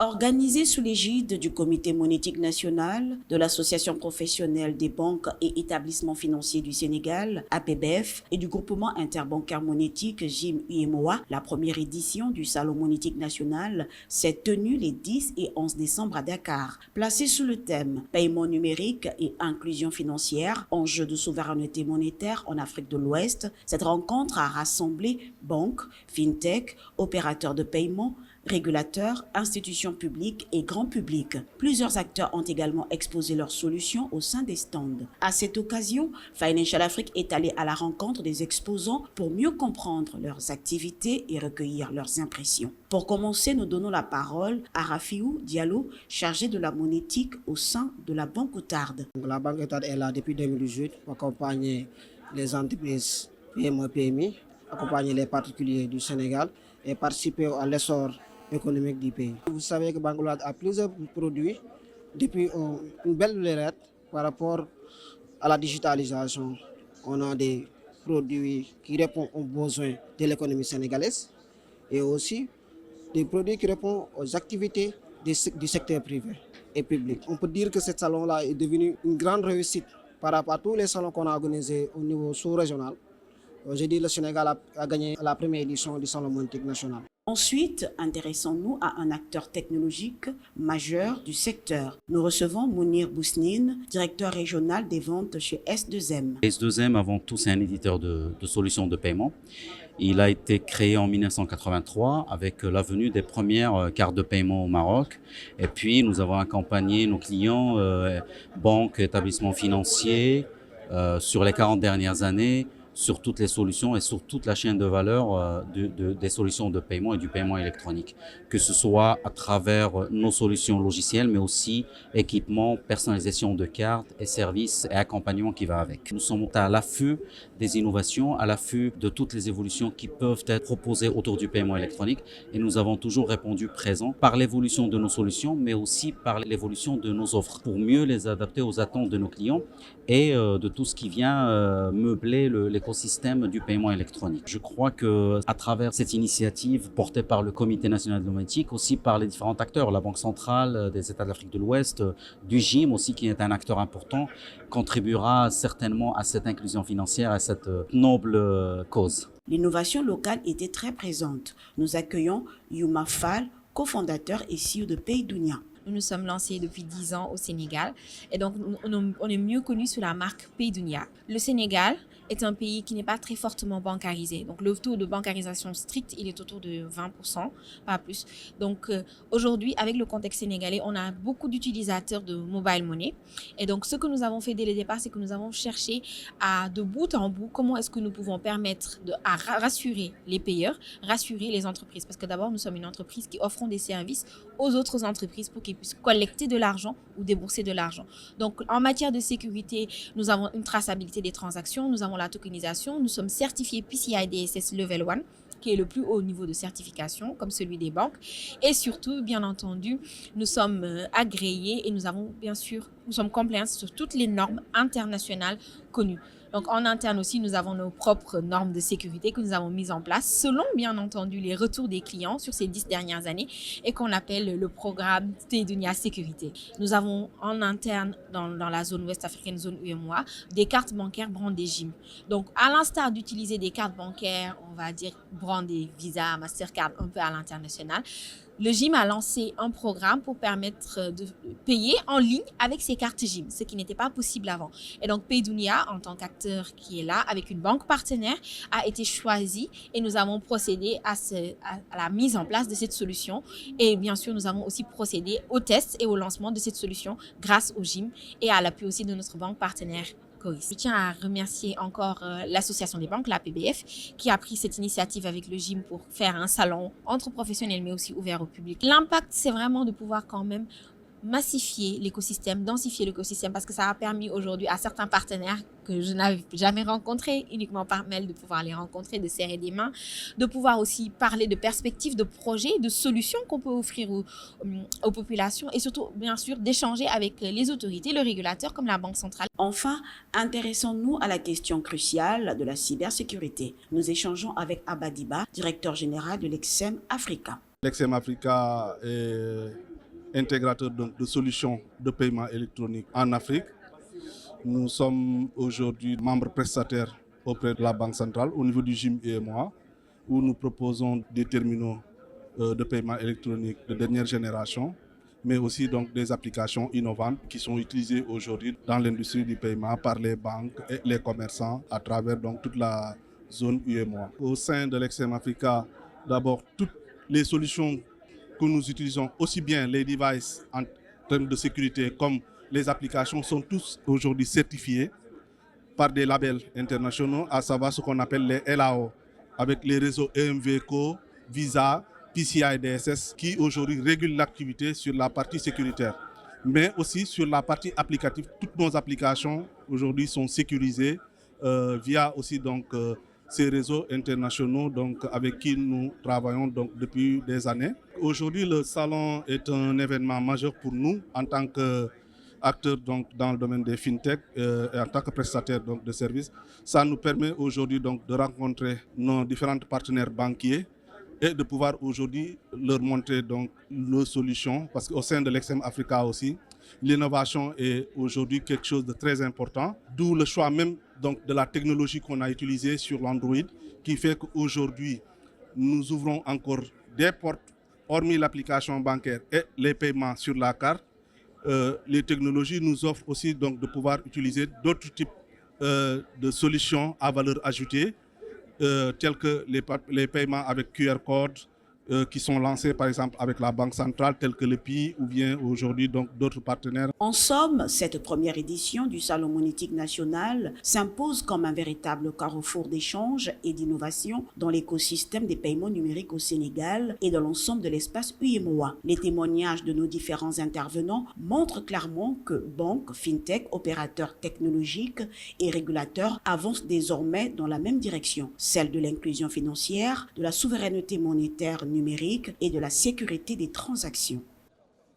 Organisé sous l'égide du Comité monétique national, de l'Association professionnelle des banques et établissements financiers du Sénégal, APBF, et du groupement interbancaire monétique JIM-UEMOA, la première édition du Salon monétique national s'est tenue les 10 et 11 décembre à Dakar. Placée sous le thème « Paiement numérique et inclusion financière, enjeux de souveraineté monétaire en Afrique de l'Ouest », cette rencontre a rassemblé banques, fintech, opérateurs de paiement, régulateurs, institutions publiques et grand public. Plusieurs acteurs ont également exposé leurs solutions au sein des stands. À cette occasion, Financial Afrique est allé à la rencontre des exposants pour mieux comprendre leurs activités et recueillir leurs impressions. Pour commencer, nous donnons la parole à Rafiou Diallo, chargé de la monétique au sein de la Banque Outarde. La Banque Outarde est là depuis 2018 pour accompagner les entreprises PME, PMI, accompagner les particuliers du Sénégal et participer à l'essor économique du pays. Vous savez que Banque Outarde a plusieurs produits depuis une belle lurette par rapport à la digitalisation. On a des produits qui répondent aux besoins de l'économie sénégalaise et aussi des produits qui répondent aux activités du secteur privé et public. On peut dire que ce salon-là est devenu une grande réussite par rapport à tous les salons qu'on a organisés au niveau sous-régional. Aujourd'hui, le Sénégal a gagné la première édition du Salon monétique national. Ensuite, intéressons-nous à un acteur technologique majeur du secteur. Nous recevons Mounir Bousnine, directeur régional des ventes chez S2M. S2M, avant tout, c'est un éditeur de solutions de paiement. Il a été créé en 1983 avec la venue des premières cartes de paiement au Maroc. Et puis, nous avons accompagné nos clients, banques, établissements financiers, sur les 40 dernières années, sur toutes les solutions et sur toute la chaîne de valeur des solutions de paiement et du paiement électronique, que ce soit à travers nos solutions logicielles, mais aussi équipements, personnalisation de cartes et services et accompagnement qui va avec. Nous sommes à l'affût des innovations, à l'affût de toutes les évolutions qui peuvent être proposées autour du paiement électronique et nous avons toujours répondu présent par l'évolution de nos solutions, mais aussi par l'évolution de nos offres pour mieux les adapter aux attentes de nos clients et de tout ce qui vient meubler l'écosystème du paiement électronique. Je crois que à travers cette initiative portée par le Comité national de monétique, aussi par les différents acteurs, la Banque centrale des États de l'Afrique de l'Ouest, du JIM aussi qui est un acteur important, contribuera certainement à cette inclusion financière, à cette noble cause. L'innovation locale était très présente. Nous accueillons Youma Fall, cofondateur et CEO de Paydounia. Nous nous sommes lancés depuis 10 ans au Sénégal et donc on est mieux connus sous la marque Paydounia. Le Sénégal est un pays qui n'est pas très fortement bancarisé. Donc le taux de bancarisation strict, il est autour de 20%, pas plus. Donc aujourd'hui, avec le contexte sénégalais, on a beaucoup d'utilisateurs de mobile money. Et donc ce que nous avons fait dès le départ, c'est que nous avons cherché de bout en bout comment est-ce que nous pouvons permettre à rassurer les payeurs, rassurer les entreprises. Parce que d'abord, nous sommes une entreprise qui offre des services aux autres entreprises pour qu'ils puissent collecter de l'argent ou débourser de l'argent. Donc en matière de sécurité, nous avons une traçabilité des transactions, nous avons la tokenisation, nous sommes certifiés PCI DSS Level 1, qui est le plus haut niveau de certification, comme celui des banques. Et surtout, bien entendu, nous sommes agréés et nous sommes compliants sur toutes les normes internationales connues. Donc en interne aussi, nous avons nos propres normes de sécurité que nous avons mises en place selon bien entendu les retours des clients sur ces 10 dernières années et qu'on appelle le programme Paydounia Sécurité. Nous avons en interne dans la zone ouest africaine, zone UEMOA, des cartes bancaires brandées JIM. Donc à l'instar d'utiliser des cartes bancaires, on va dire brandées Visa, Mastercard un peu à l'international, le JIM a lancé un programme pour permettre de payer en ligne avec ses cartes JIM, ce qui n'était pas possible avant. Et donc Paydounia, en tant qu'acteur qui est là, avec une banque partenaire, a été choisi et nous avons procédé à la mise en place de cette solution. Et bien sûr, nous avons aussi procédé au test et au lancement de cette solution grâce au JIM et à l'appui aussi de notre banque partenaire. Je tiens à remercier encore l'association des banques, la PBF, qui a pris cette initiative avec le JIM pour faire un salon entre professionnels mais aussi ouvert au public. L'impact, c'est vraiment de pouvoir quand même massifier l'écosystème, densifier l'écosystème parce que ça a permis aujourd'hui à certains partenaires que je n'avais jamais rencontrés, uniquement par mail, de pouvoir les rencontrer, de serrer des mains, de pouvoir aussi parler de perspectives, de projets, de solutions qu'on peut offrir aux populations et surtout, bien sûr, d'échanger avec les autorités, le régulateur comme la Banque centrale. Enfin, intéressons-nous à la question cruciale de la cybersécurité. Nous échangeons avec Abadiba, directeur général de l'Exem Africa. L'Exem Africa est intégrateur donc, de solutions de paiement électronique en Afrique. Nous sommes aujourd'hui membres prestataires auprès de la Banque centrale au niveau du GIM UEMOA, où nous proposons des terminaux de paiement électronique de dernière génération, mais aussi donc des applications innovantes qui sont utilisées aujourd'hui dans l'industrie du paiement par les banques et les commerçants à travers donc toute la zone UEMOA. Au sein de l'Extreme Africa, d'abord toutes les solutions que nous utilisons, aussi bien les devices en termes de sécurité comme les applications, sont tous aujourd'hui certifiées par des labels internationaux, à savoir ce qu'on appelle les LAO, avec les réseaux EMVCO, Visa, PCI DSS, qui aujourd'hui régulent l'activité sur la partie sécuritaire. Mais aussi sur la partie applicative, toutes nos applications aujourd'hui sont sécurisées via aussi donc ces réseaux internationaux donc, avec qui nous travaillons donc, depuis des années. Aujourd'hui, le salon est un événement majeur pour nous en tant qu'acteurs donc, dans le domaine des fintech et en tant que prestataires donc, de services. Ça nous permet aujourd'hui donc, de rencontrer nos différents partenaires banquiers et de pouvoir aujourd'hui leur montrer donc, nos solutions, parce qu'au sein de l'Extreme Africa aussi, l'innovation est aujourd'hui quelque chose de très important, d'où le choix même donc, de la technologie qu'on a utilisée sur l'Android, qui fait qu'aujourd'hui, nous ouvrons encore des portes, hormis l'application bancaire et les paiements sur la carte. Les technologies nous offrent aussi donc, de pouvoir utiliser d'autres types de solutions à valeur ajoutée, tels que les paiements avec QR code qui sont lancés par exemple avec la Banque centrale, tels que le PI ou bien aujourd'hui donc d'autres partenaires. En somme, cette première édition du Salon monétique national s'impose comme un véritable carrefour d'échanges et d'innovation dans l'écosystème des paiements numériques au Sénégal et dans l'ensemble de l'espace UEMOA. Les témoignages de nos différents intervenants montrent clairement que banques, fintech, opérateurs technologiques et régulateurs avancent désormais dans la même direction, celle de l'inclusion financière, de la souveraineté monétaire numérique et de la sécurité des transactions.